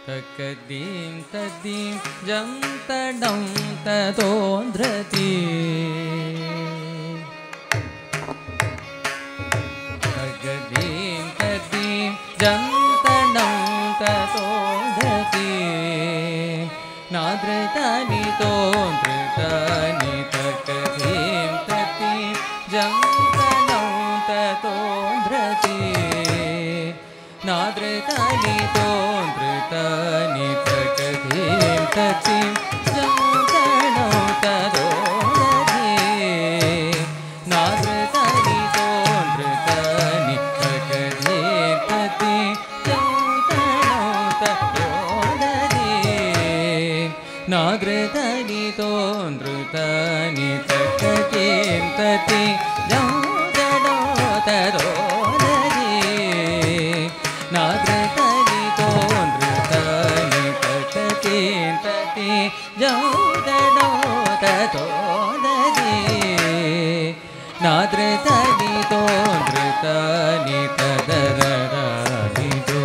ತಕದೀಂ ತದೀಂ ಜಂ ತಡಂ ತದೋಂದ್ರತಿ ತಕದೀಂ ತದೀಂ ಜಂ ತಡಂ ತದೋಂದ್ರತಿ ನಾದ್ರತಾನಿ ತೋಂದ್ರತಾನಿ ತಕದೀಂ ತದೀಂ ಜಂ ತಡಂ ತದೋಂದ್ರತಿ ನಾದ್ರತಾನಿ ತೋಂದ್ರತಾನಿ ತಕದೀಂ ತದೀಂ ಜಂ ತಡಂ ತದೋಂದ್ರತಿ ನಾದ್ರತಾನಿ ತೋಂದ್ರತಾನಿ ತಕದೀಂ ತದೀಂ ಜಂ ತಡಂ ತದೋಂದ್ರತಿ ನಾದ್ರತಾನಿ ತೋಂದ್ರತಾನಿ ತಕದೀಂ ತದೀಂ ಜಂ ತಡಂ ತದೋಂದ್ರತಿ ನಾದ್ರತಾನಿ ತೋಂದ್ರತಾನಿ ತಕದೀಂ ತದೀಂ ಜಂ ತಡಂ ತದೋಂದ್ರತಿ ನಾದ್ರತಾನಿ ತೋಂದ್ರತಾನಿ ತದರರಾನಿ ತೋ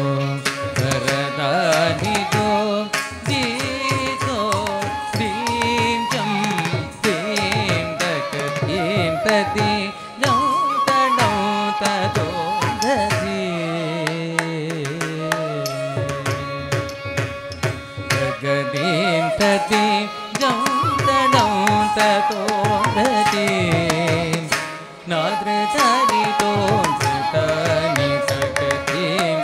ತರದಾನಿ ತೋ ದೀತೋ ದೀಂ ಜಂ ದೀಂ ತಕದೀಂ ತದೀಂ ಜಂ ತಡಂ ತದೋಂದ್ರತಿ ತಕದೀಂ ತದೀಂ ಜಂ ತಡಂ ತದೋಂದ್ರತಿ ನಾದ್ರತಾನಿ ತೋಂದ್ರತಾನಿ ತಕದೀಂ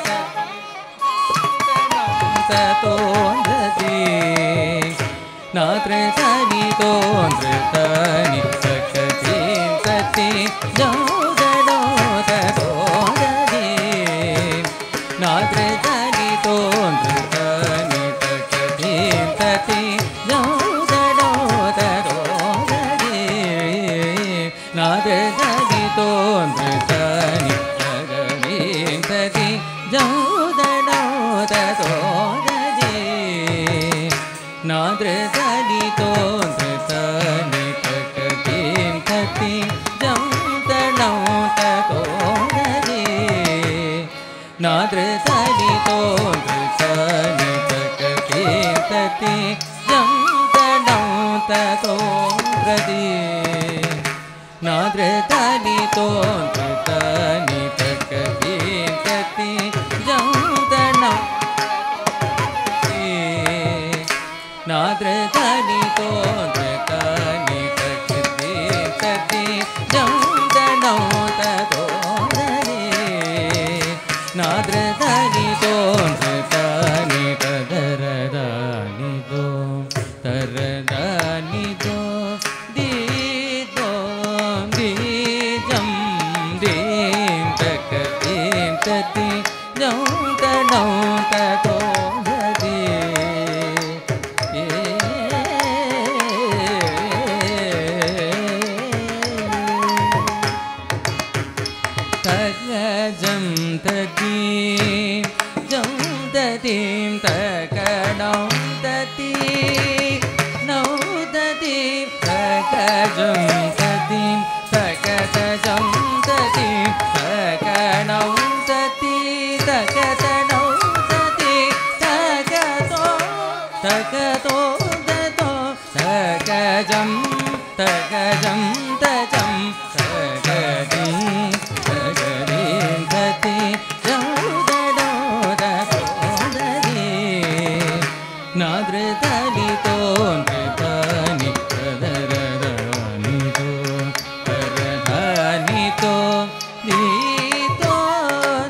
ತದೋಂದ್ರತಿ ನಾದ್ರತಾನಿ ತೋಂದ್ರತಾನಿ ತಕದೀಂ ತದೀಂ ಜಂ ತಡಂ ತದೋಂದ್ರತಿ ನಾದ್ರತಾನಿ ತೋಂದ್ರತಾನಿ ತಕದೀಂ ತದೀಂ ಜಂ ತಡಂ ತದೋಂದ್ರತಿ ನಾದ್ರತಾನಿ ತೋಂದ್ರತಾನಿ ತಕದೀಂ ತದೀಂ ಜಂ ತಡಂ ತದೋಂದ್ರತಿ ನಾದ್ರತಾನಿ ತೋಂದ್ರತಾನಿ ತಕದೀಂ ತದೀಂ ಜಂ ತಡಂ ತದೋಂದ್ರತಿ ನಾದ್ರತಾನಿ ತೋಂದ್ರತಾನಿ ತಕದೀಂ ತದೀಂ ಜಂ ತಡಂ ತದೋಂದ್ರತಿ ನಾದ್ರತಾನಿ ತೋಂದ್ರತಾನಿ ತಕದೀಂ ತದೀಂ ಜಂ ತಡಂ ನಾದ್ರತಾನಿ ತೋಂದ್ರತಾನಿ ತಕದೀಂ ತದೀಂ ಜಂ ತಡಂ ತದೋಂದ್ರತಿ ನಾದ್ರತಾನಿ ತೋಂದ್ರತಾನಿ ತದರದಾನಿ ತೋ ತರದಾನಿ ತೋ ದೀತೋ ದೀಜಂ ದೀಂ ತಕದೀಂ ತದೀಂ ಜಂ ತಡಂ ತದೋಂದ್ರತಿ ತಗಜಂ ತದೀಂ ಜಂ ತದೀಂ ತಕಡಂ ತದೀಂ ನೌ ತದೀಂ ತಗಜಂ ತದೀಂ ತಕದಜಂ ತದೀಂ ತಕಡಂ ತದೀಂ ತಕದಡಂ ತದೀಂ ತಕದೋ ತಕದೋ ತದೋ ತಕಜಂ ತಕಜಂ ತಜಂ ತಕದೀಂ ತಕದೀಂ ತದೀಂ ಜಂ ತಡಂ ತದೋಂದ್ರತಿ ನಾದ್ರತಾನಿ ತೋಂದ್ರತಾನಿ ತದರದಾನಿ ತೋ ತರದಾನಿ ತೋ ದೀತೋ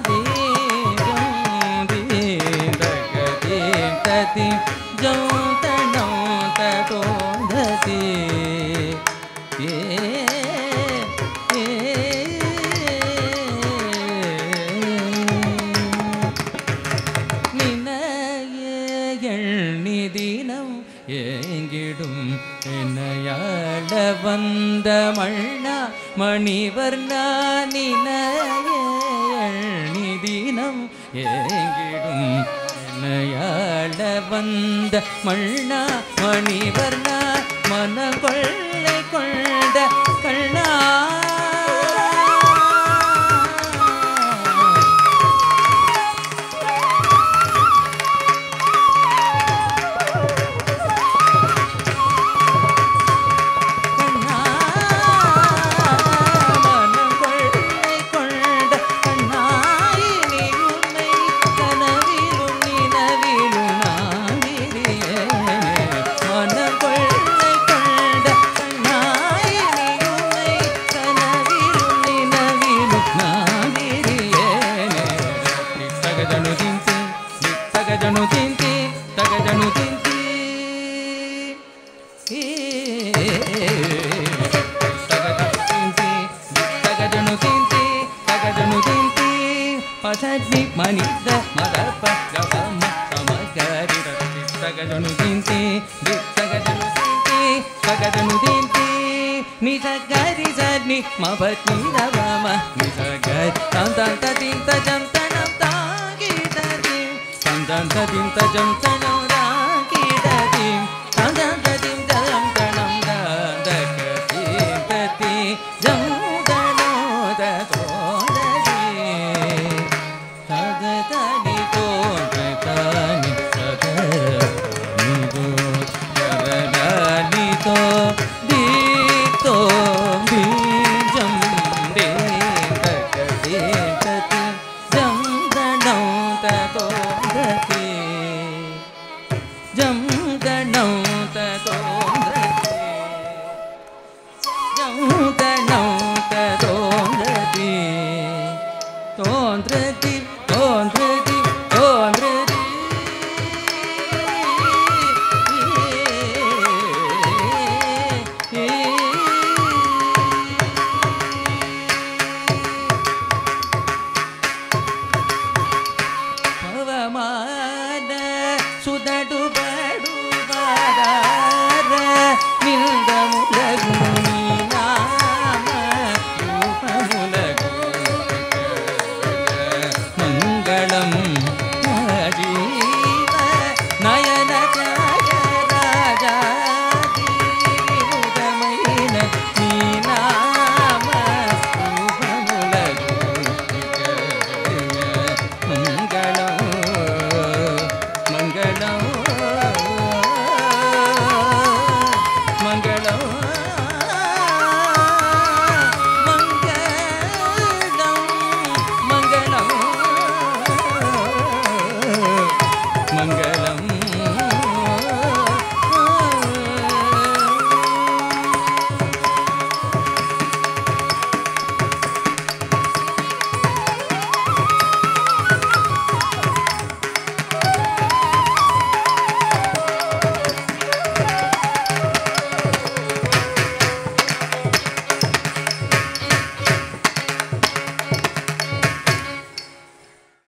ದೀಜಂ ದೀಂ ತಕದೀಂ ತದೀಂ ಜಂ ತಡಂ ತದೋಂದ್ರತಿ நினையெண்ணிதினம் ஏங்கிடும் என்னையாட வந்த மண்ணா மணிவர்ணா நினையெண்ணிதினம் ஏங்கிடும் என்னையாட வந்த மண்ணா மணிவர்ணா மனங்கொள்ளை கொண்ட கண்ணா பசதி மனித மதப்ப கபம சமகரி சகஜனு திந்தி சகஜனு திந்தி சகஜனு திந்தி நிசகரி சனி மபத்னி ரவம நிசகரி தந்த திந்த ஜந்தனம் தாகிததி தந்த திந்த ஜந்தனம் தாகிததி தந்த திந்த ஜந்தனம் தாதகதி ததி ஜந்தனோ தோததி தததனி தோததனி ததரனி தோ ததரனி தோ தீதோ பீஜம் தேதகதி ததி ஜந்தனோ தோததி ஜந்தனோ தோததி ஜந்தனோ தோததி தோன்றதி தோன்றதி